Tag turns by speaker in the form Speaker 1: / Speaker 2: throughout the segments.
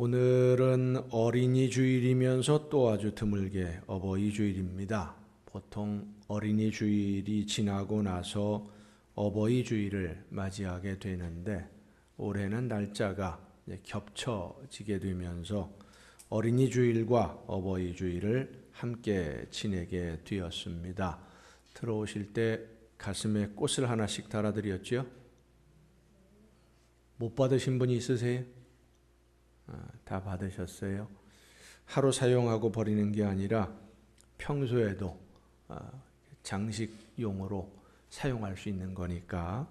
Speaker 1: 오늘은 어린이 주일이면서 또 아주 드물게 어버이 주일입니다. 보통 어린이 주일이 지나고 나서 어버이 주일을 맞이하게 되는데 올해는 날짜가 겹쳐지게 되면서 어린이 주일과 어버이 주일을 함께 지내게 되었습니다. 들어오실 때 가슴에 꽃을 하나씩 달아드렸죠? 못 받으신 분이 있으세요? 다 받으셨어요. 하루 사용하고 버리는 게 아니라 평소에도 장식용으로 사용할 수 있는 거니까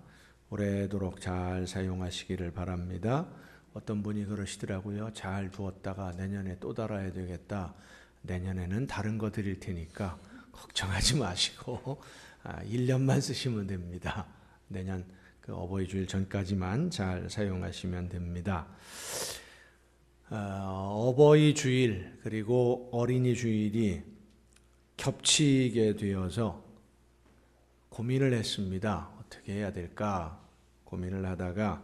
Speaker 1: 오래도록 잘 사용하시기를 바랍니다. 어떤 분이 그러시더라고요. 잘 두었다가 내년에 또 달아야 되겠다. 내년에는 다른 거 드릴 테니까 걱정하지 마시고 1년만 쓰시면 됩니다. 내년 그 어버이 주일 전까지만 잘 사용하시면 됩니다. 어버이 주일 그리고 어린이 주일이 겹치게 되어서 고민을 했습니다. 어떻게 해야 될까 고민을 하다가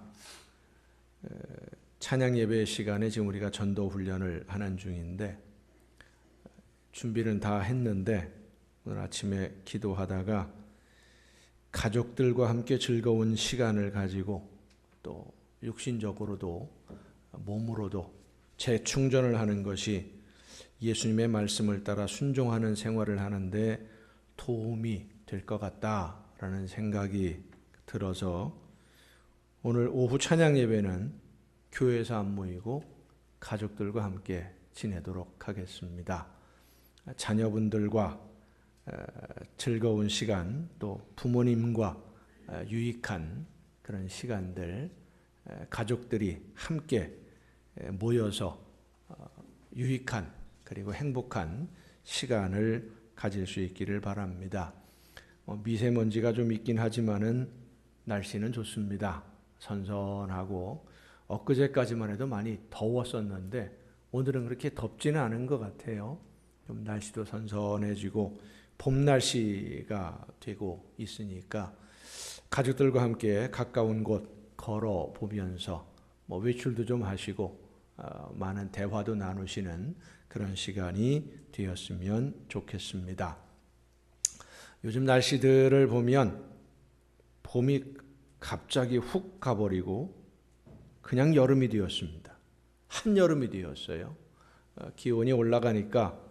Speaker 1: 찬양 예배 시간에 지금 우리가 전도 훈련을 하는 중인데 준비는 다 했는데 오늘 아침에 기도하다가 가족들과 함께 즐거운 시간을 가지고 또 육신적으로도 몸으로도 재충전을 하는 것이 예수님의 말씀을 따라 순종하는 생활을 하는데 도움이 될 것 같다라는 생각이 들어서 오늘 오후 찬양 예배는 교회에서 안 모이고 가족들과 함께 지내도록 하겠습니다. 자녀분들과 즐거운 시간 또 부모님과 유익한 그런 시간들 가족들이 함께 모여서 유익한 그리고 행복한 시간을 가질 수 있기를 바랍니다. 미세먼지가 좀 있긴 하지만은 날씨는 좋습니다. 선선하고 엊그제까지만 해도 많이 더웠었는데 오늘은 그렇게 덥지는 않은 것 같아요. 좀 날씨도 선선해지고 봄 날씨가 되고 있으니까 가족들과 함께 가까운 곳 걸어 보면서 외출도 좀 하시고 많은 대화도 나누시는 그런 시간이 되었으면 좋겠습니다. 요즘 날씨들을 보면 봄이 갑자기 훅 가버리고 그냥 여름이 되었습니다. 한여름이 되었어요. 기온이 올라가니까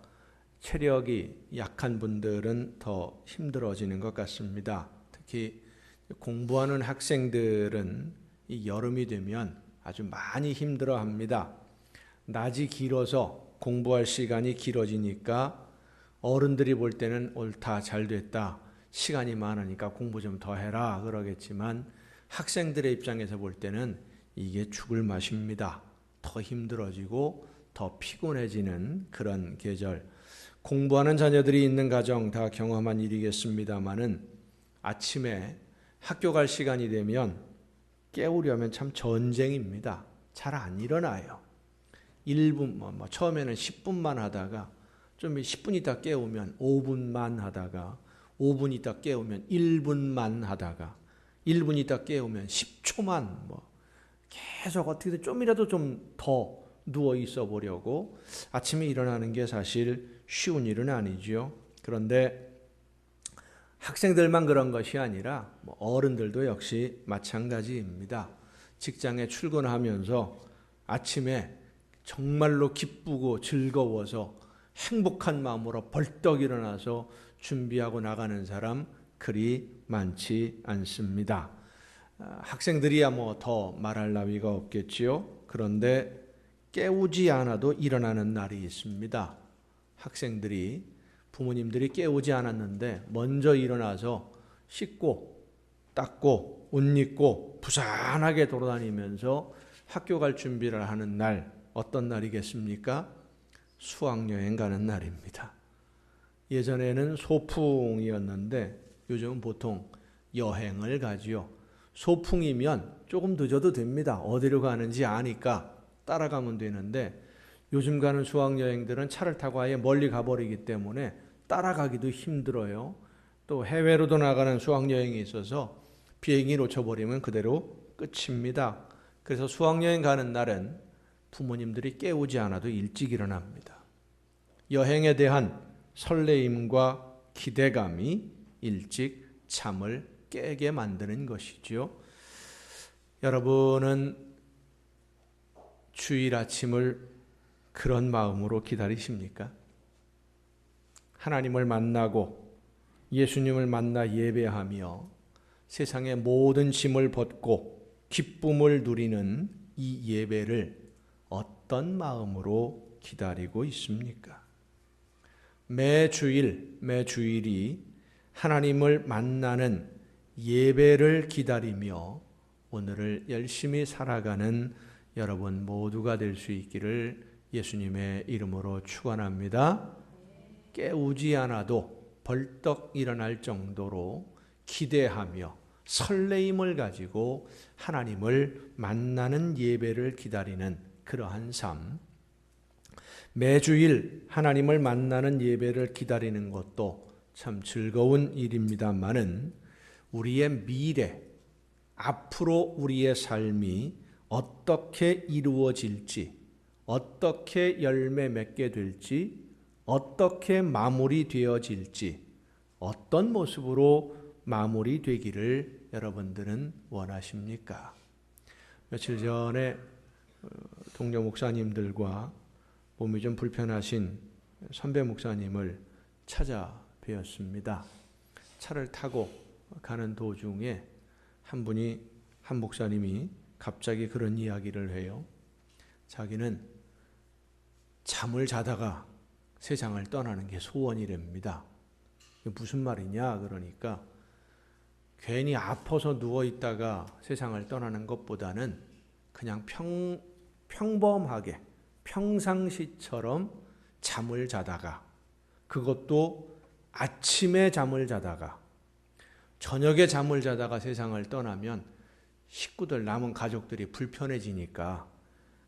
Speaker 1: 체력이 약한 분들은 더 힘들어지는 것 같습니다. 특히 공부하는 학생들은 이 여름이 되면 아주 많이 힘들어합니다. 낮이 길어서 공부할 시간이 길어지니까 어른들이 볼 때는 옳다, 잘 됐다, 시간이 많으니까 공부 좀 더 해라 그러겠지만 학생들의 입장에서 볼 때는 이게 죽을 맛입니다. 더 힘들어지고 더 피곤해지는 그런 계절. 공부하는 자녀들이 있는 가정 다 경험한 일이겠습니다마는 아침에 학교 갈 시간이 되면 깨우려면 참 전쟁입니다. 잘 안 일어나요. 1분, 처음에는 10분만 하다가 좀 10분 있다 깨우면 5분만 하다가 5분 있다 깨우면 1분만 하다가 1분 있다 깨우면 10초만 계속 어떻게든 좀이라도 좀 더 누워 있어 보려고 아침에 일어나는 게 사실 쉬운 일은 아니죠. 그런데 학생들만 그런 것이 아니라 어른들도 역시 마찬가지입니다. 직장에 출근하면서 아침에 정말로 기쁘고 즐거워서 행복한 마음으로 벌떡 일어나서 준비하고 나가는 사람 그리 많지 않습니다. 학생들이야 더 말할 나위가 없겠지요. 그런데 깨우지 않아도 일어나는 날이 있습니다. 학생들이 부모님들이 깨우지 않았는데 먼저 일어나서 씻고 닦고 옷 입고 부산하게 돌아다니면서 학교 갈 준비를 하는 날 어떤 날이겠습니까? 수학여행 가는 날입니다. 예전에는 소풍이었는데 요즘은 보통 여행을 가지요. 소풍이면 조금 늦어도 됩니다. 어디로 가는지 아니까 따라가면 되는데 요즘 가는 수학여행들은 차를 타고 아예 멀리 가버리기 때문에 따라가기도 힘들어요. 또 해외로도 나가는 수학여행이 있어서 비행기 놓쳐버리면 그대로 끝입니다. 그래서 수학여행 가는 날은 부모님들이 깨우지 않아도 일찍 일어납니다. 여행에 대한 설레임과 기대감이 일찍 잠을 깨게 만드는 것이죠. 여러분은 주일 아침을 그런 마음으로 기다리십니까? 하나님을 만나고 예수님을 만나 예배하며 세상의 모든 짐을 벗고 기쁨을 누리는 이 예배를 어떤 마음으로 기다리고 있습니까? 매주일이 하나님을 만나는 예배를 기다리며 오늘을 열심히 살아가는 여러분 모두가 될 수 있기를 예수님의 이름으로 축원합니다. 깨우지 않아도 벌떡 일어날 정도로 기대하며 설레임을 가지고 하나님을 만나는 예배를 기다리는 그러한 삶, 매주일 하나님을 만나는 예배를 기다리는 것도 참 즐거운 일입니다만은 우리의 미래, 앞으로 우리의 삶이 어떻게 이루어질지, 어떻게 열매 맺게 될지, 어떻게 마무리되어질지, 어떤 모습으로 마무리되기를 여러분들은 원하십니까? 며칠 전에 동료 목사님들과 몸이 좀 불편하신 선배 목사님을 찾아뵈었습니다. 차를 타고 가는 도중에 한 목사님이 갑자기 그런 이야기를 해요. 자기는 잠을 자다가 세상을 떠나는 게 소원이랍니다. 무슨 말이냐 그러니까 괜히 아파서 누워있다가 세상을 떠나는 것보다는 그냥 평범하게 평상시처럼 잠을 자다가, 그것도 아침에 잠을 자다가, 저녁에 잠을 자다가 세상을 떠나면 식구들, 남은 가족들이 불편해지니까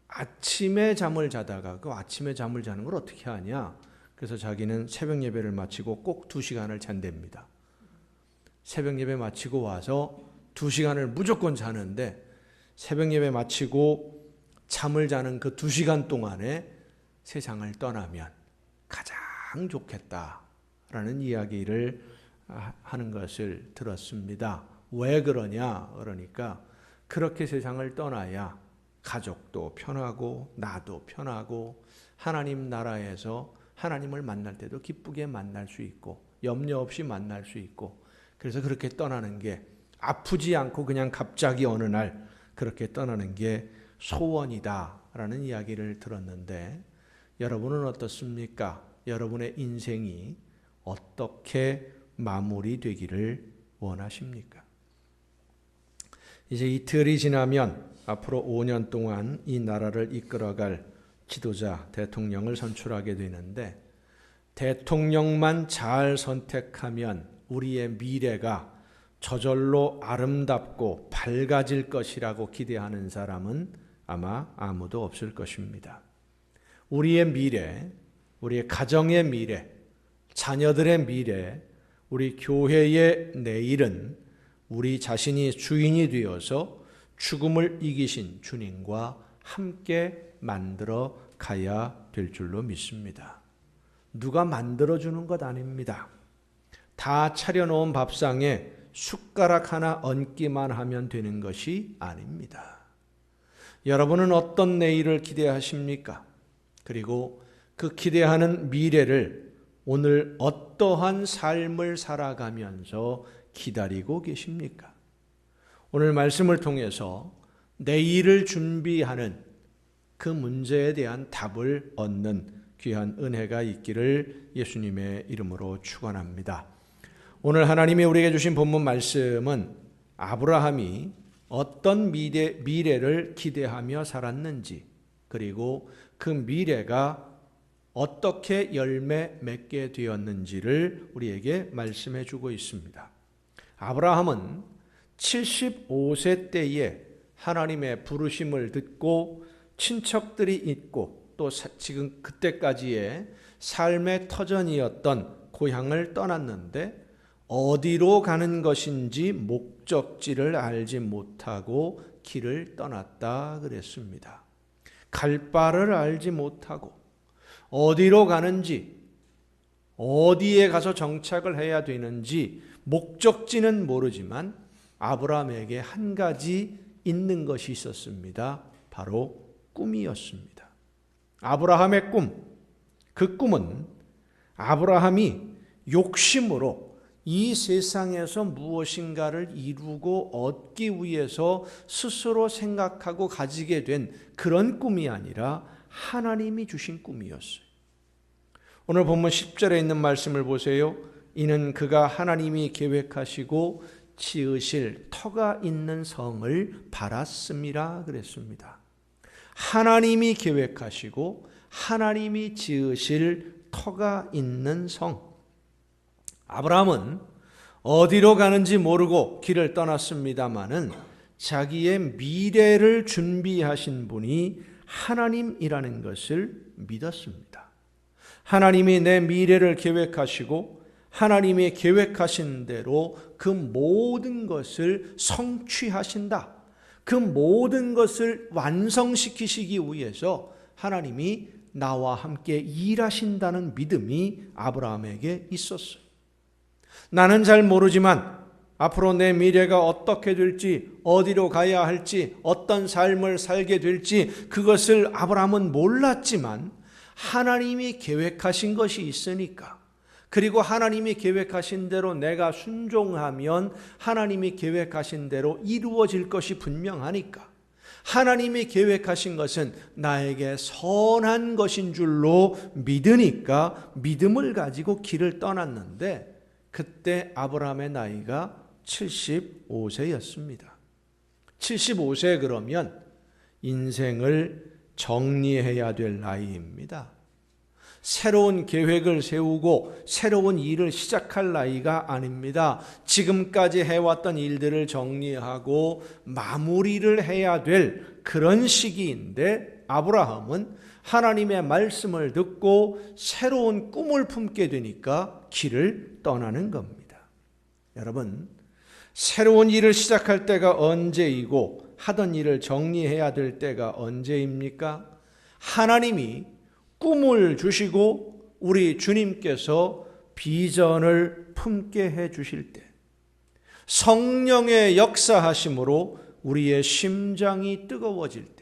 Speaker 1: 아침에 잠을 자다가, 그 아침에 잠을 자는 걸 어떻게 하냐? 그래서 자기는 새벽 예배를 마치고 꼭 2시간을 잔답니다. 새벽 예배 마치고 와서 2시간을 무조건 자는데, 새벽 예배 마치고 잠을 자는 그 2시간 동안에 세상을 떠나면 가장 좋겠다라는 이야기를 하는 것을 들었습니다. 왜 그러냐? 그러니까 그렇게 세상을 떠나야 가족도 편하고 나도 편하고 하나님 나라에서 하나님을 만날 때도 기쁘게 만날 수 있고 염려 없이 만날 수 있고, 그래서 그렇게 떠나는 게 아프지 않고 그냥 갑자기 어느 날 그렇게 떠나는 게 소원이다라는 이야기를 들었는데, 여러분은 어떻습니까? 여러분의 인생이 어떻게 마무리되기를 원하십니까? 이제 이틀이 지나면 앞으로 5년 동안 이 나라를 이끌어갈 지도자, 대통령을 선출하게 되는데, 대통령만 잘 선택하면 우리의 미래가 저절로 아름답고 밝아질 것이라고 기대하는 사람은 아마 아무도 없을 것입니다. 우리의 미래, 우리의 가정의 미래, 자녀들의 미래, 우리 교회의 내일은 우리 자신이 주인이 되어서 죽음을 이기신 주님과 함께 만들어 가야 될 줄로 믿습니다. 누가 만들어주는 것 아닙니다. 다 차려놓은 밥상에 숟가락 하나 얹기만 하면 되는 것이 아닙니다. 여러분은 어떤 내일을 기대하십니까? 그리고 그 기대하는 미래를 오늘 어떠한 삶을 살아가면서 기다리고 계십니까? 오늘 말씀을 통해서 내일을 준비하는 그 문제에 대한 답을 얻는 귀한 은혜가 있기를 예수님의 이름으로 축원합니다. 오늘 하나님이 우리에게 주신 본문 말씀은 아브라함이 어떤 미래를 기대하며 살았는지, 그리고 그 미래가 어떻게 열매 맺게 되었는지를 우리에게 말씀해 주고 있습니다. 아브라함은 75세 때에 하나님의 부르심을 듣고 친척들이 있고 또 지금 그때까지의 삶의 터전이었던 고향을 떠났는데 어디로 가는 것인지 목적지를 알지 못하고 길을 떠났다 그랬습니다. 갈 바를 알지 못하고 어디로 가는지, 어디에 가서 정착을 해야 되는지 목적지는 모르지만 아브라함에게 한 가지 있는 것이 있었습니다. 바로 꿈이었습니다. 아브라함의 꿈, 그 꿈은 아브라함이 욕심으로 이 세상에서 무엇인가를 이루고 얻기 위해서 스스로 생각하고 가지게 된 그런 꿈이 아니라 하나님이 주신 꿈이었어요. 오늘 본문 10절에 있는 말씀을 보세요. 이는 그가 하나님이 계획하시고 지으실 터가 있는 성을 바랐음이라 그랬습니다. 하나님이 계획하시고 하나님이 지으실 터가 있는 성. 아브라함은 어디로 가는지 모르고 길을 떠났습니다마는 자기의 미래를 준비하신 분이 하나님이라는 것을 믿었습니다. 하나님이 내 미래를 계획하시고 하나님이 계획하신 대로 그 모든 것을 성취하신다. 그 모든 것을 완성시키시기 위해서 하나님이 나와 함께 일하신다는 믿음이 아브라함에게 있었어요. 나는 잘 모르지만 앞으로 내 미래가 어떻게 될지, 어디로 가야 할지, 어떤 삶을 살게 될지 그것을 아브라함은 몰랐지만 하나님이 계획하신 것이 있으니까, 그리고 하나님이 계획하신 대로 내가 순종하면 하나님이 계획하신 대로 이루어질 것이 분명하니까, 하나님이 계획하신 것은 나에게 선한 것인 줄로 믿으니까 믿음을 가지고 길을 떠났는데, 그때 아브라함의 나이가 75세였습니다. 75세 그러면 인생을 정리해야 될 나이입니다. 새로운 계획을 세우고 새로운 일을 시작할 나이가 아닙니다. 지금까지 해왔던 일들을 정리하고 마무리를 해야 될 그런 시기인데, 아브라함은 하나님의 말씀을 듣고 새로운 꿈을 품게 되니까 길을 떠나는 겁니다. 여러분, 새로운 일을 시작할 때가 언제이고 하던 일을 정리해야 될 때가 언제입니까? 하나님이 꿈을 주시고 우리 주님께서 비전을 품게 해 주실 때, 성령의 역사하심으로 우리의 심장이 뜨거워질 때,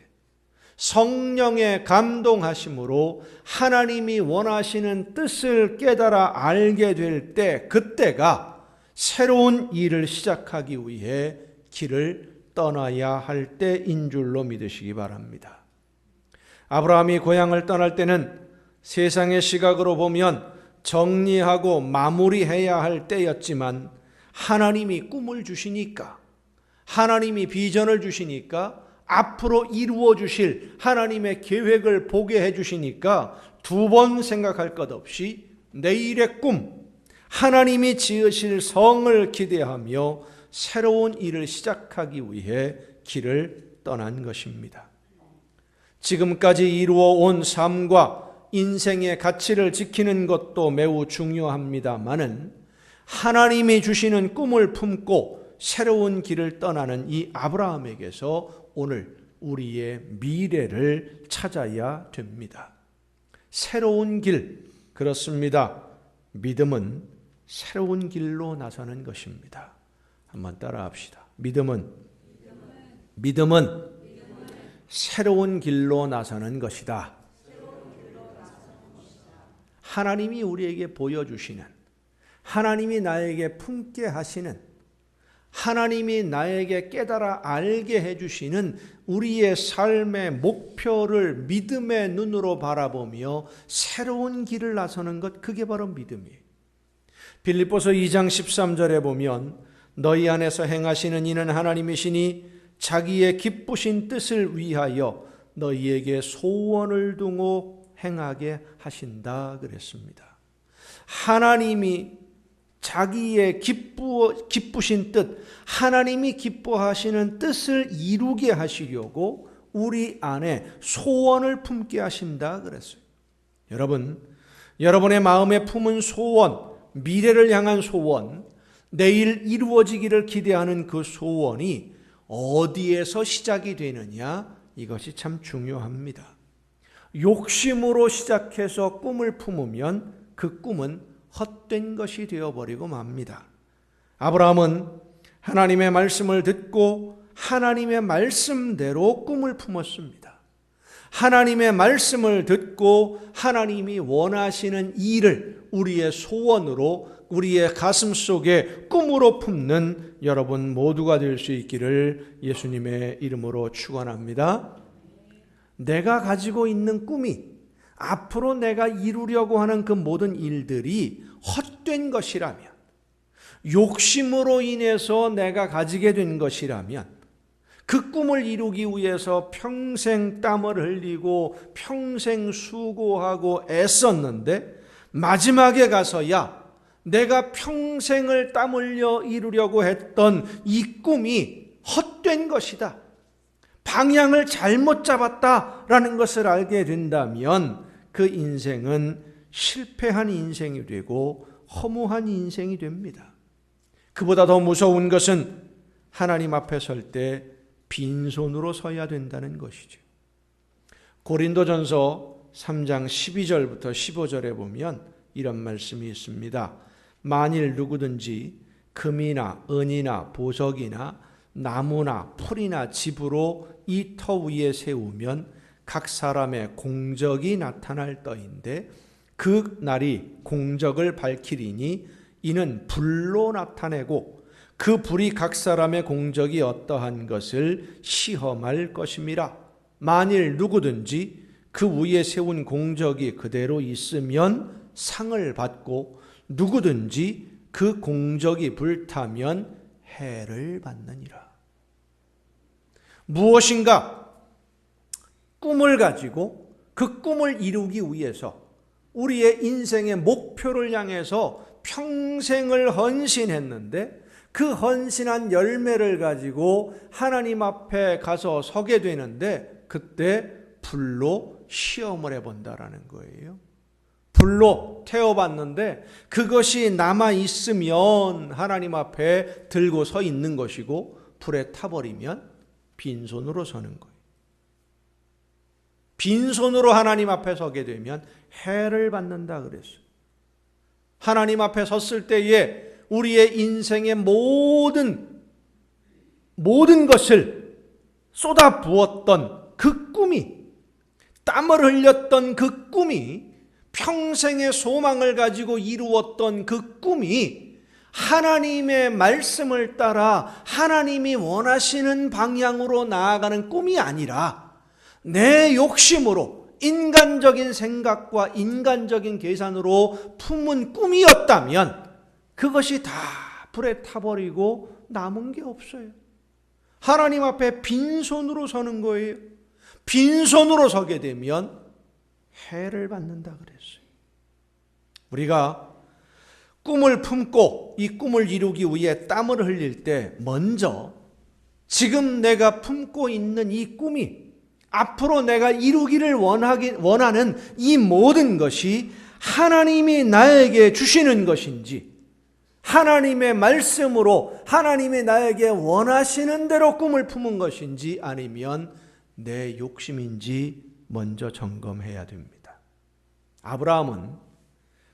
Speaker 1: 성령의 감동하심으로 하나님이 원하시는 뜻을 깨달아 알게 될 때, 그때가 새로운 일을 시작하기 위해 길을 떠나야 할 때인 줄로 믿으시기 바랍니다. 아브라함이 고향을 떠날 때는 세상의 시각으로 보면 정리하고 마무리해야 할 때였지만, 하나님이 꿈을 주시니까, 하나님이 비전을 주시니까, 앞으로 이루어 주실 하나님의 계획을 보게 해 주시니까 두 번 생각할 것 없이 내일의 꿈, 하나님이 지으실 성을 기대하며 새로운 일을 시작하기 위해 길을 떠난 것입니다. 지금까지 이루어 온 삶과 인생의 가치를 지키는 것도 매우 중요합니다마는, 하나님이 주시는 꿈을 품고 새로운 길을 떠나는 이 아브라함에게서 오늘 우리의 미래를 찾아야 됩니다. 새로운 길, 그렇습니다. 믿음은 새로운 길로 나서는 것입니다. 한번 따라합시다. 믿음은 새로운 길로 나서는 것이다. 하나님이 우리에게 보여주시는, 하나님이 나에게 품게 하시는, 하나님이 나에게 깨달아 알게 해주시는 우리의 삶의 목표를 믿음의 눈으로 바라보며 새로운 길을 나서는 것, 그게 바로 믿음이에요. 빌립보서 2장 13절에 보면 너희 안에서 행하시는 이는 하나님이시니 자기의 기쁘신 뜻을 위하여 너희에게 소원을 두고 행하게 하신다 그랬습니다. 하나님이 자기의 기쁘신 뜻, 하나님이 기뻐하시는 뜻을 이루게 하시려고 우리 안에 소원을 품게 하신다 그랬어요. 여러분, 여러분의 마음에 품은 소원, 미래를 향한 소원, 내일 이루어지기를 기대하는 그 소원이 어디에서 시작이 되느냐, 이것이 참 중요합니다. 욕심으로 시작해서 꿈을 품으면 그 꿈은 헛된 것이 되어버리고 맙니다. 아브라함은 하나님의 말씀을 듣고 하나님의 말씀대로 꿈을 품었습니다. 하나님의 말씀을 듣고 하나님이 원하시는 일을 우리의 소원으로, 우리의 가슴 속에 꿈으로 품는 여러분 모두가 될 수 있기를 예수님의 이름으로 축원합니다. 내가 가지고 있는 꿈이, 앞으로 내가 이루려고 하는 그 모든 일들이 헛된 것이라면, 욕심으로 인해서 내가 가지게 된 것이라면, 그 꿈을 이루기 위해서 평생 땀을 흘리고 평생 수고하고 애썼는데 마지막에 가서야 내가 평생을 땀 흘려 이루려고 했던 이 꿈이 헛된 것이다, 방향을 잘못 잡았다라는 것을 알게 된다면 그 인생은 실패한 인생이 되고 허무한 인생이 됩니다. 그보다 더 무서운 것은 하나님 앞에 설 때 빈손으로 서야 된다는 것이죠. 고린도전서 3장 12절부터 15절에 보면 이런 말씀이 있습니다. 만일 누구든지 금이나 은이나 보석이나 나무나 풀이나 집으로 이 터 위에 세우면 각 사람의 공적이 나타날 터인데 그 날이 공적을 밝히리니 이는 불로 나타내고 그 불이 각 사람의 공적이 어떠한 것을 시험할 것임이라. 만일 누구든지 그 위에 세운 공적이 그대로 있으면 상을 받고 누구든지 그 공적이 불타면 해를 받느니라. 무엇인가 꿈을 가지고 그 꿈을 이루기 위해서 우리의 인생의 목표를 향해서 평생을 헌신했는데 그 헌신한 열매를 가지고 하나님 앞에 가서 서게 되는데 그때 불로 시험을 해본다라는 거예요. 불로 태워봤는데 그것이 남아있으면 하나님 앞에 들고 서 있는 것이고 불에 타버리면 빈손으로 서는 거예요. 빈손으로 하나님 앞에 서게 되면 해를 받는다 그랬어요. 하나님 앞에 섰을 때에 우리의 인생의 모든 것을 쏟아부었던 그 꿈이, 땀을 흘렸던 그 꿈이, 평생의 소망을 가지고 이루었던 그 꿈이 하나님의 말씀을 따라 하나님이 원하시는 방향으로 나아가는 꿈이 아니라 내 욕심으로 인간적인 생각과 인간적인 계산으로 품은 꿈이었다면 그것이 다 불에 타버리고 남은 게 없어요. 하나님 앞에 빈손으로 서는 거예요. 빈손으로 서게 되면 해를 받는다 그랬어요. 우리가 꿈을 품고 이 꿈을 이루기 위해 땀을 흘릴 때 먼저 지금 내가 품고 있는 이 꿈이 앞으로 내가 이루기를 원하는 이 모든 것이 하나님이 나에게 주시는 것인지, 하나님의 말씀으로 하나님이 나에게 원하시는 대로 꿈을 품은 것인지 아니면 내 욕심인지 먼저 점검해야 됩니다. 아브라함은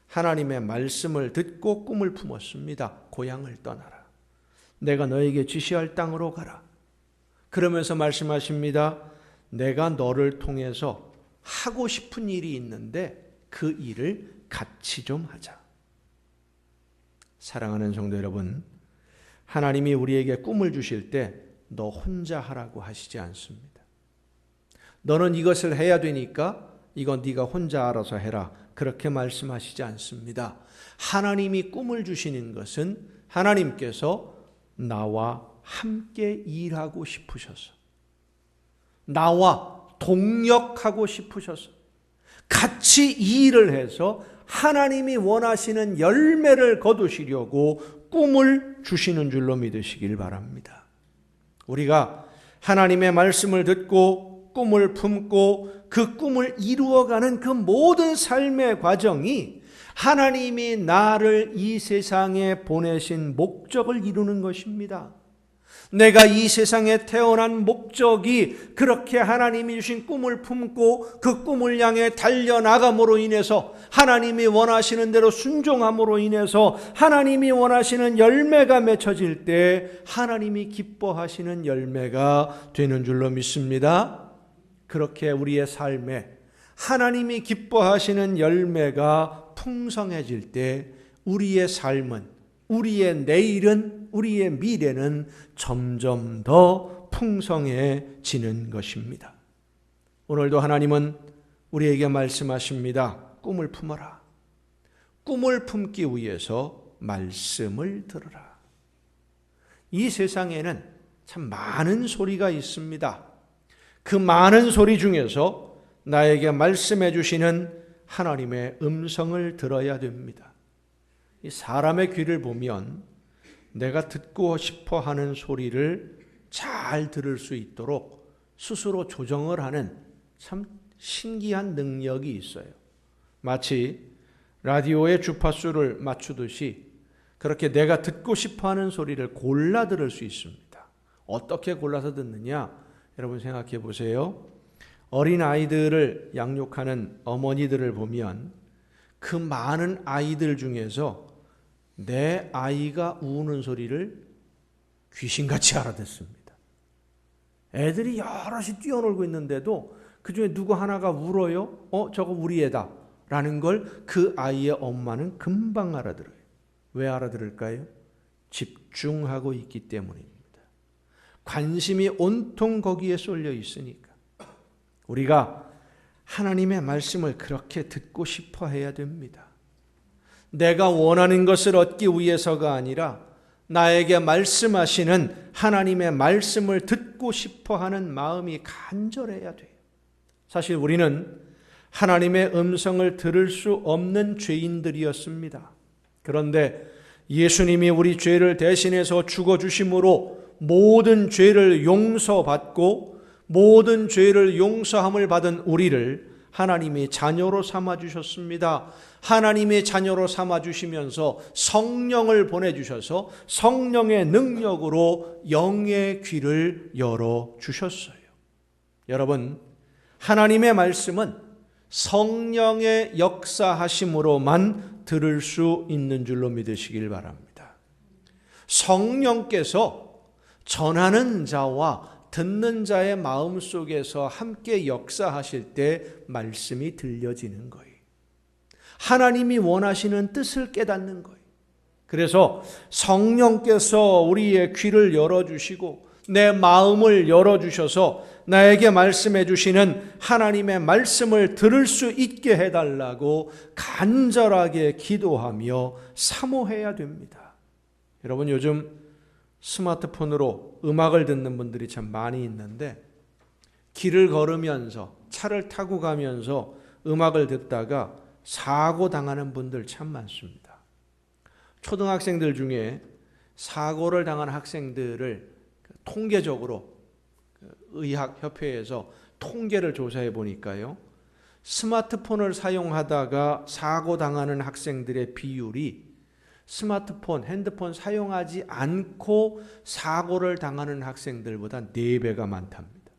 Speaker 1: 하나님의 말씀을 듣고 꿈을 품었습니다. 고향을 떠나라. 내가 너에게 지시할 땅으로 가라. 그러면서 말씀하십니다. 내가 너를 통해서 하고 싶은 일이 있는데 그 일을 같이 좀 하자. 사랑하는 성도 여러분, 하나님이 우리에게 꿈을 주실 때 너 혼자 하라고 하시지 않습니다. 너는 이것을 해야 되니까 이건 네가 혼자 알아서 해라. 그렇게 말씀하시지 않습니다. 하나님이 꿈을 주시는 것은 하나님께서 나와 함께 일하고 싶으셔서, 나와 동역하고 싶으셔서 같이 일을 해서 하나님이 원하시는 열매를 거두시려고 꿈을 주시는 줄로 믿으시길 바랍니다. 우리가 하나님의 말씀을 듣고 꿈을 품고 그 꿈을 이루어가는 그 모든 삶의 과정이 하나님이 나를 이 세상에 보내신 목적을 이루는 것입니다. 내가 이 세상에 태어난 목적이 그렇게 하나님이 주신 꿈을 품고 그 꿈을 향해 달려나감으로 인해서 하나님이 원하시는 대로 순종함으로 인해서 하나님이 원하시는 열매가 맺혀질 때 하나님이 기뻐하시는 열매가 되는 줄로 믿습니다. 그렇게 우리의 삶에 하나님이 기뻐하시는 열매가 풍성해질 때 우리의 삶은, 우리의 내일은, 우리의 미래는 점점 더 풍성해지는 것입니다. 오늘도 하나님은 우리에게 말씀하십니다. 꿈을 품어라. 꿈을 품기 위해서 말씀을 들으라. 이 세상에는 참 많은 소리가 있습니다. 그 많은 소리 중에서 나에게 말씀해 주시는 하나님의 음성을 들어야 됩니다. 이 사람의 귀를 보면 내가 듣고 싶어 하는 소리를 잘 들을 수 있도록 스스로 조정을 하는 참 신기한 능력이 있어요. 마치 라디오의 주파수를 맞추듯이 그렇게 내가 듣고 싶어 하는 소리를 골라 들을 수 있습니다. 어떻게 골라서 듣느냐? 여러분 생각해 보세요. 어린 아이들을 양육하는 어머니들을 보면 그 많은 아이들 중에서 내 아이가 우는 소리를 귀신같이 알아듣습니다. 애들이 여럿이 뛰어놀고 있는데도 그 중에 누구 하나가 울어요? 저거 우리 애다 라는 걸 그 아이의 엄마는 금방 알아들어요. 왜 알아들을까요? 집중하고 있기 때문입니다. 관심이 온통 거기에 쏠려 있으니까. 우리가 하나님의 말씀을 그렇게 듣고 싶어 해야 됩니다. 내가 원하는 것을 얻기 위해서가 아니라 나에게 말씀하시는 하나님의 말씀을 듣고 싶어 하는 마음이 간절해야 돼요. 사실 우리는 하나님의 음성을 들을 수 없는 죄인들이었습니다. 그런데 예수님이 우리 죄를 대신해서 죽어주심으로 모든 죄를 용서받고 모든 죄를 용서함을 받은 우리를 하나님이 자녀로 삼아주셨습니다. 하나님의 자녀로 삼아주시면서 성령을 보내주셔서 성령의 능력으로 영의 귀를 열어주셨어요. 여러분, 하나님의 말씀은 성령의 역사하심으로만 들을 수 있는 줄로 믿으시길 바랍니다. 성령께서 전하는 자와 듣는 자의 마음속에서 함께 역사하실 때 말씀이 들려지는 거예요. 하나님이 원하시는 뜻을 깨닫는 거예요. 그래서 성령께서 우리의 귀를 열어주시고 내 마음을 열어주셔서 나에게 말씀해 주시는 하나님의 말씀을 들을 수 있게 해달라고 간절하게 기도하며 사모해야 됩니다. 여러분, 요즘 스마트폰으로 음악을 듣는 분들이 참 많이 있는데 길을 걸으면서 차를 타고 가면서 음악을 듣다가 사고 당하는 분들 참 많습니다. 초등학생들 중에 사고를 당한 학생들을 통계적으로 의학협회에서 통계를 조사해 보니까요, 스마트폰을 사용하다가 사고 당하는 학생들의 비율이 스마트폰, 핸드폰 사용하지 않고 사고를 당하는 학생들보다 4배가 많답니다.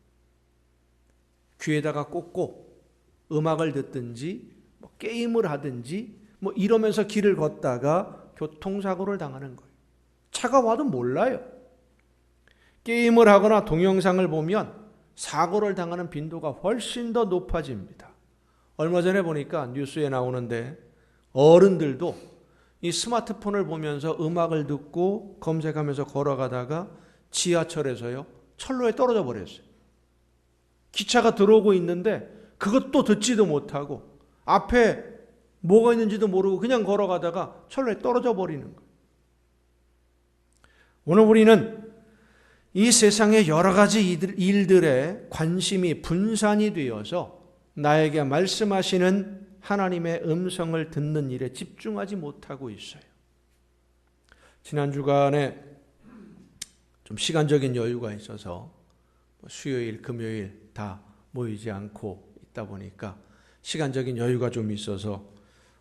Speaker 1: 귀에다가 꽂고 음악을 듣든지 게임을 하든지 이러면서 길을 걷다가 교통사고를 당하는 거예요. 차가 와도 몰라요. 게임을 하거나 동영상을 보면 사고를 당하는 빈도가 훨씬 더 높아집니다. 얼마 전에 보니까 뉴스에 나오는데 어른들도 이 스마트폰을 보면서 음악을 듣고 검색하면서 걸어가다가 지하철에서요, 철로에 떨어져 버렸어요. 기차가 들어오고 있는데 그것도 듣지도 못하고 앞에 뭐가 있는지도 모르고 그냥 걸어가다가 철로에 떨어져 버리는 거예요. 오늘 우리는 이 세상의 여러 가지 일들에 관심이 분산이 되어서 나에게 말씀하시는 하나님의 음성을 듣는 일에 집중하지 못하고 있어요. 지난 주간에 좀 시간적인 여유가 있어서 수요일, 금요일 다 모이지 않고 있다 보니까 시간적인 여유가 좀 있어서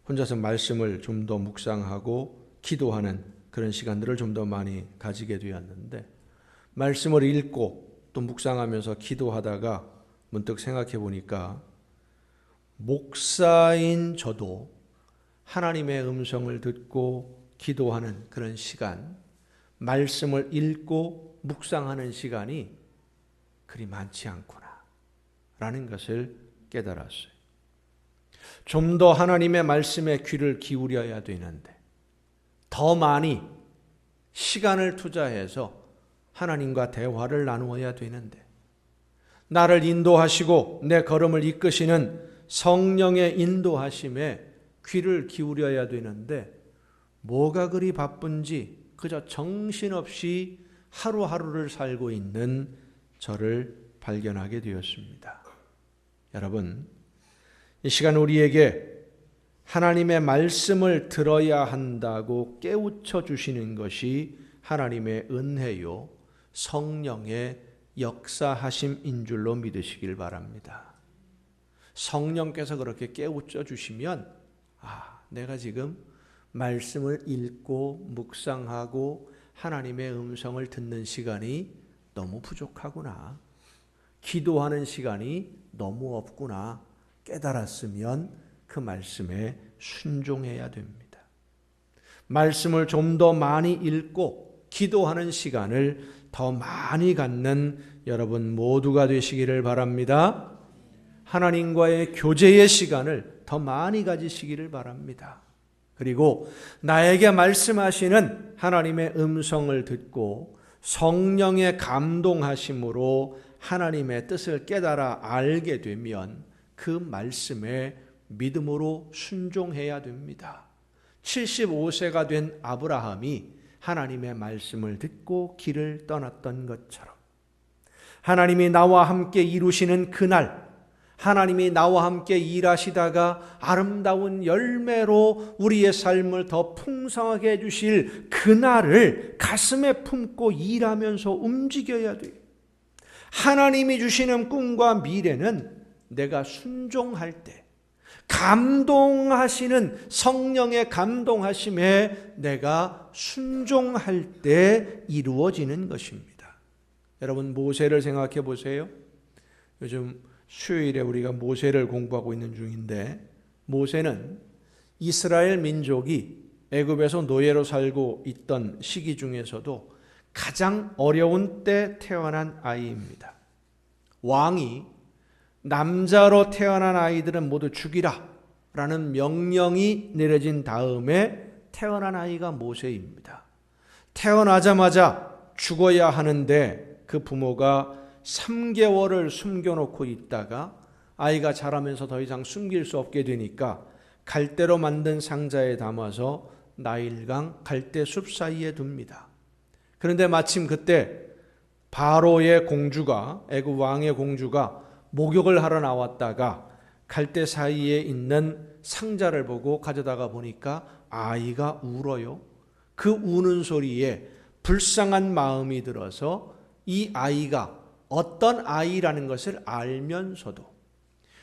Speaker 1: 혼자서 말씀을 좀 더 묵상하고 기도하는 그런 시간들을 좀 더 많이 가지게 되었는데, 말씀을 읽고 또 묵상하면서 기도하다가 문득 생각해 보니까 목사인 저도 하나님의 음성을 듣고 기도하는 그런 시간, 말씀을 읽고 묵상하는 시간이 그리 많지 않구나 라는 것을 깨달았어요. 좀 더 하나님의 말씀에 귀를 기울여야 되는데 더 많이 시간을 투자해서 하나님과 대화를 나누어야 되는데 나를 인도하시고 내 걸음을 이끄시는 성령의 인도하심에 귀를 기울여야 되는데 뭐가 그리 바쁜지 그저 정신없이 하루하루를 살고 있는 저를 발견하게 되었습니다. 여러분, 이 시간 우리에게 하나님의 말씀을 들어야 한다고 깨우쳐 주시는 것이 하나님의 은혜요, 성령의 역사하심인 줄로 믿으시길 바랍니다. 성령께서 그렇게 깨우쳐 주시면 내가 지금 말씀을 읽고 묵상하고 하나님의 음성을 듣는 시간이 너무 부족하구나. 기도하는 시간이 너무 없구나. 깨달았으면 그 말씀에 순종해야 됩니다. 말씀을 좀 더 많이 읽고 기도하는 시간을 더 많이 갖는 여러분 모두가 되시기를 바랍니다. 하나님과의 교제의 시간을 더 많이 가지시기를 바랍니다. 그리고 나에게 말씀하시는 하나님의 음성을 듣고 성령의 감동하심으로 하나님의 뜻을 깨달아 알게 되면 그 말씀에 믿음으로 순종해야 됩니다. 75세가 된 아브라함이 하나님의 말씀을 듣고 길을 떠났던 것처럼 하나님이 나와 함께 이루시는 그날, 하나님이 나와 함께 일하시다가 아름다운 열매로 우리의 삶을 더 풍성하게 해주실 그날을 가슴에 품고 일하면서 움직여야 돼요. 하나님이 주시는 꿈과 미래는 내가 순종할 때, 감동하시는 성령의 감동하심에 내가 순종할 때 이루어지는 것입니다. 여러분, 모세를 생각해 보세요. 요즘 수요일에 우리가 모세를 공부하고 있는 중인데, 모세는 이스라엘 민족이 애굽에서 노예로 살고 있던 시기 중에서도 가장 어려운 때 태어난 아이입니다. 왕이 남자로 태어난 아이들은 모두 죽이라 라는 명령이 내려진 다음에 태어난 아이가 모세입니다. 태어나자마자 죽어야 하는데 그 부모가 3개월을 숨겨놓고 있다가 아이가 자라면서 더 이상 숨길 수 없게 되니까 갈대로 만든 상자에 담아서 나일강 갈대 숲 사이에 둡니다. 그런데 마침 그때 바로의 공주가, 애굽 왕의 공주가 목욕을 하러 나왔다가 갈대 사이에 있는 상자를 보고 가져다가 보니까 아이가 울어요. 그 우는 소리에 불쌍한 마음이 들어서 이 아이가 어떤 아이라는 것을 알면서도,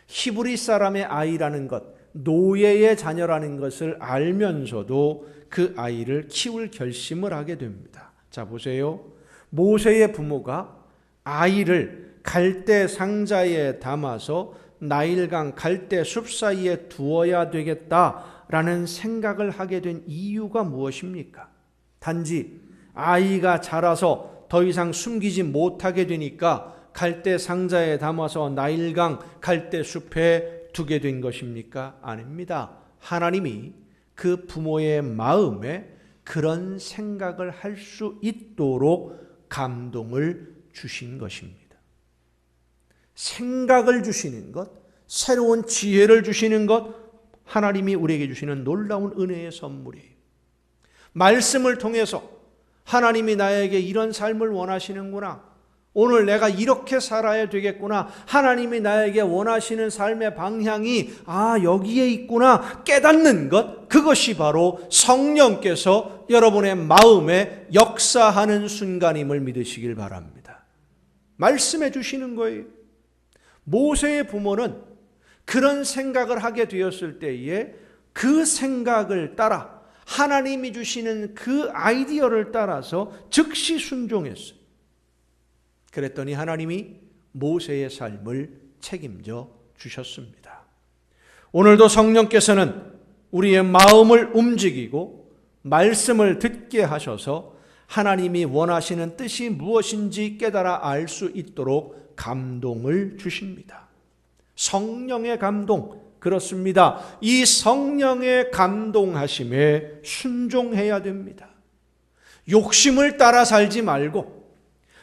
Speaker 1: 히브리 사람의 아이라는 것, 노예의 자녀라는 것을 알면서도 그 아이를 키울 결심을 하게 됩니다. 자, 보세요. 모세의 부모가 아이를 갈대 상자에 담아서 나일강 갈대 숲 사이에 두어야 되겠다라는 생각을 하게 된 이유가 무엇입니까? 단지 아이가 자라서 더 이상 숨기지 못하게 되니까 갈대 상자에 담아서 나일강 갈대 숲에 두게 된 것입니까? 아닙니다. 하나님이 그 부모의 마음에 그런 생각을 할 수 있도록 감동을 주신 것입니다. 생각을 주시는 것, 새로운 지혜를 주시는 것, 하나님이 우리에게 주시는 놀라운 은혜의 선물이에요. 말씀을 통해서 하나님이 나에게 이런 삶을 원하시는구나, 오늘 내가 이렇게 살아야 되겠구나, 하나님이 나에게 원하시는 삶의 방향이 여기에 있구나 깨닫는 것, 그것이 바로 성령께서 여러분의 마음에 역사하는 순간임을 믿으시길 바랍니다. 말씀해 주시는 거예요. 모세의 부모는 그런 생각을 하게 되었을 때에 그 생각을 따라 하나님이 주시는 그 아이디어를 따라서 즉시 순종했어요. 그랬더니 하나님이 모세의 삶을 책임져 주셨습니다. 오늘도 성령께서는 우리의 마음을 움직이고 말씀을 듣게 하셔서 하나님이 원하시는 뜻이 무엇인지 깨달아 알 수 있도록 감동을 주십니다. 성령의 감동, 그렇습니다. 이 성령의 감동하심에 순종해야 됩니다. 욕심을 따라 살지 말고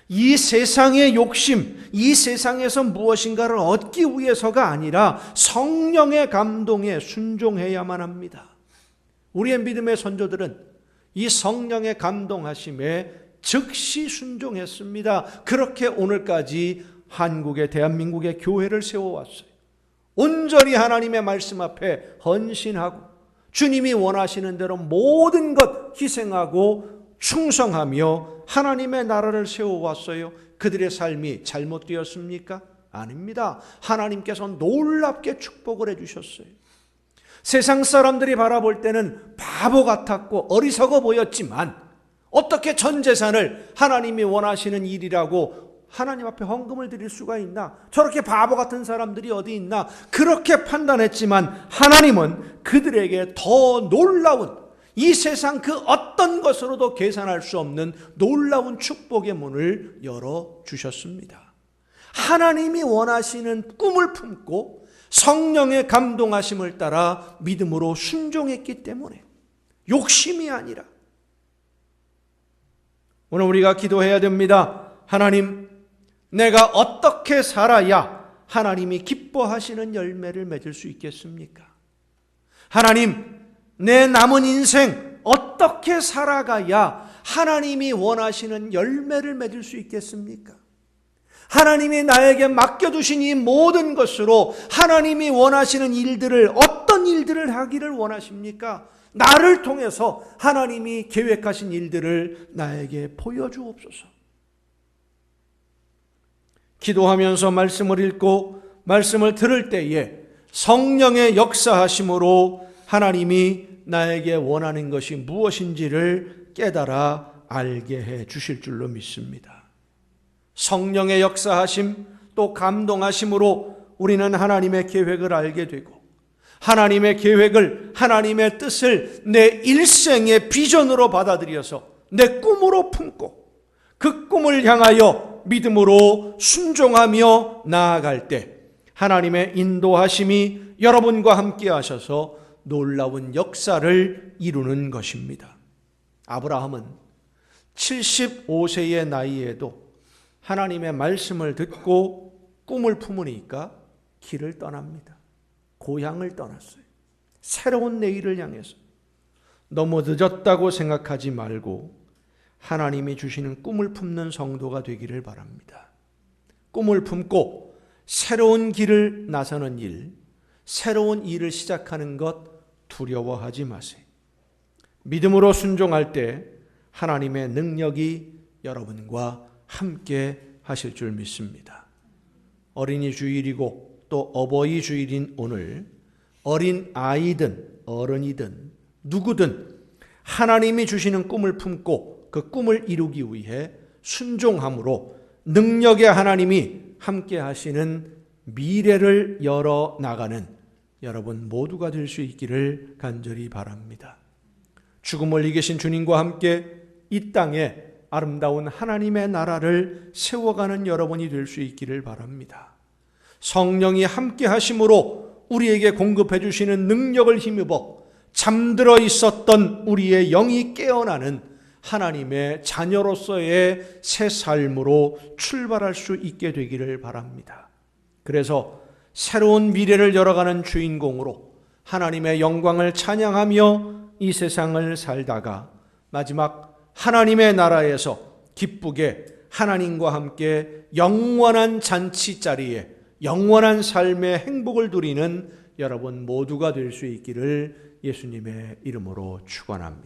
Speaker 1: 이 세상의 욕심, 이 세상에서 무엇인가를 얻기 위해서가 아니라 성령의 감동에 순종해야만 합니다. 우리의 믿음의 선조들은 이 성령의 감동하심에 즉시 순종했습니다. 그렇게 오늘까지 한국의 대한민국의 교회를 세워왔어요. 온전히 하나님의 말씀 앞에 헌신하고 주님이 원하시는 대로 모든 것 희생하고 충성하며 하나님의 나라를 세워왔어요. 그들의 삶이 잘못되었습니까? 아닙니다. 하나님께서 놀랍게 축복을 해주셨어요. 세상 사람들이 바라볼 때는 바보 같았고 어리석어 보였지만 어떻게 전 재산을 하나님이 원하시는 일이라고 하나님 앞에 헌금을 드릴 수가 있나? 저렇게 바보 같은 사람들이 어디 있나? 그렇게 판단했지만 하나님은 그들에게 더 놀라운 이 세상 그 어떤 것으로도 계산할 수 없는 놀라운 축복의 문을 열어주셨습니다. 하나님이 원하시는 꿈을 품고 성령의 감동하심을 따라 믿음으로 순종했기 때문에 욕심이 아니라 오늘 우리가 기도해야 됩니다. 하나님, 내가 어떻게 살아야 하나님이 기뻐하시는 열매를 맺을 수 있겠습니까? 하나님, 내 남은 인생 어떻게 살아가야 하나님이 원하시는 열매를 맺을 수 있겠습니까? 하나님이 나에게 맡겨두신 이 모든 것으로 하나님이 원하시는 일들을 어떤 일들을 하기를 원하십니까? 나를 통해서 하나님이 계획하신 일들을 나에게 보여주옵소서. 기도하면서 말씀을 읽고 말씀을 들을 때에 성령의 역사하심으로 하나님이 나에게 원하는 것이 무엇인지를 깨달아 알게 해 주실 줄로 믿습니다. 성령의 역사하심 또 감동하심으로 우리는 하나님의 계획을 알게 되고 하나님의 계획을, 하나님의 뜻을 내 일생의 비전으로 받아들여서 내 꿈으로 품고 그 꿈을 향하여 믿음으로 순종하며 나아갈 때 하나님의 인도하심이 여러분과 함께 하셔서 놀라운 역사를 이루는 것입니다. 아브라함은 75세의 나이에도 하나님의 말씀을 듣고 꿈을 품으니까 길을 떠납니다. 고향을 떠났어요. 새로운 내일을 향해서. 너무 늦었다고 생각하지 말고 하나님이 주시는 꿈을 품는 성도가 되기를 바랍니다. 꿈을 품고 새로운 길을 나서는 일, 새로운 일을 시작하는 것 두려워하지 마세요. 믿음으로 순종할 때 하나님의 능력이 여러분과 함께 하실 줄 믿습니다. 어린이 주일이고 또 어버이 주일인 오늘 어린 아이든 어른이든 누구든 하나님이 주시는 꿈을 품고 그 꿈을 이루기 위해 순종함으로 능력의 하나님이 함께 하시는 미래를 열어나가는 여러분 모두가 될 수 있기를 간절히 바랍니다. 죽음을 이기신 주님과 함께 이 땅에 아름다운 하나님의 나라를 세워가는 여러분이 될 수 있기를 바랍니다. 성령이 함께 하심으로 우리에게 공급해 주시는 능력을 힘입어 잠들어 있었던 우리의 영이 깨어나는 하나님의 자녀로서의 새 삶으로 출발할 수 있게 되기를 바랍니다. 그래서 새로운 미래를 열어가는 주인공으로 하나님의 영광을 찬양하며 이 세상을 살다가 마지막 하나님의 나라에서 기쁘게 하나님과 함께 영원한 잔치 자리에 영원한 삶의 행복을 누리는 여러분 모두가 될 수 있기를 예수님의 이름으로 축원합니다.